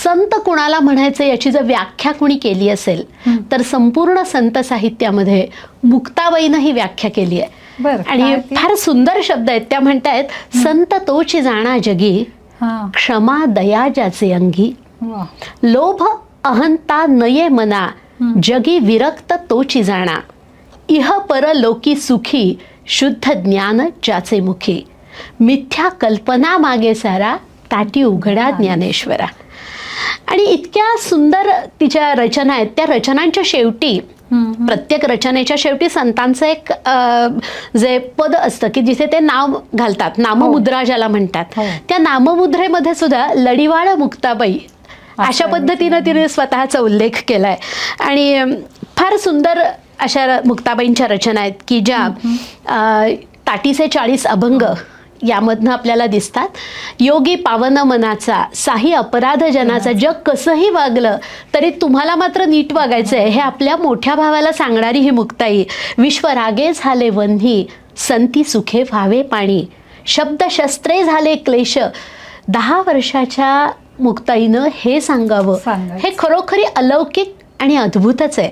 संत कुणाला म्हणायचं याची जर व्याख्या कुणी केली असेल तर संपूर्ण संत साहित्यामध्ये मुक्ताबाईनं ही व्याख्या केली आहे. आणि फार सुंदर शब्द आहेत. त्या म्हणतायत, संत तोची जाणा जगी, क्षमा दया ज्याचे अंगी, लोभ अहंता नये मना, जगी विरक्त तोची जाणा, इह पर लोकी सुखी, शुद्ध ज्ञान ज्याचे मुखी, मिथ्या कल्पना मागे सारा, ताटी उघडा ज्ञानेश्वरा. आणि इतक्या सुंदर तिच्या रचना आहेत. त्या रचनांच्या शेवटी, प्रत्येक रचनेच्या शेवटी संतांचं एक जे पद असतं की जिथे ते नाव घालतात, नाममुद्रा ज्याला म्हणतात, त्या नाममुद्रेमध्ये सुद्धा लडिवाळ मुक्ताबाई अशा पद्धतीनं तिने स्वतःचा उल्लेख केलाय. आणि फार सुंदर अशा मुक्ताबाईंच्या रचना आहेत की ज्या ताटीचे 40 अभंग यामधनं आपल्याला दिसतात. योगी पावन मनाचा, साही अपराध जनाचा, जग कसंही वागलं तरी तुम्हाला मात्र नीट वागायचं आहे, हे आपल्या मोठ्या भावाला सांगणारी ही मुक्ताई. विश्व रागे झाले वन्ही, संती सुखे व्हावे पाणी, शब्दशस्त्रे झाले क्लेश, 10 वर्षाच्या मुक्ताईनं हे सांगावं. हे खरोखरी अलौकिक आणि अद्भुतच आहे.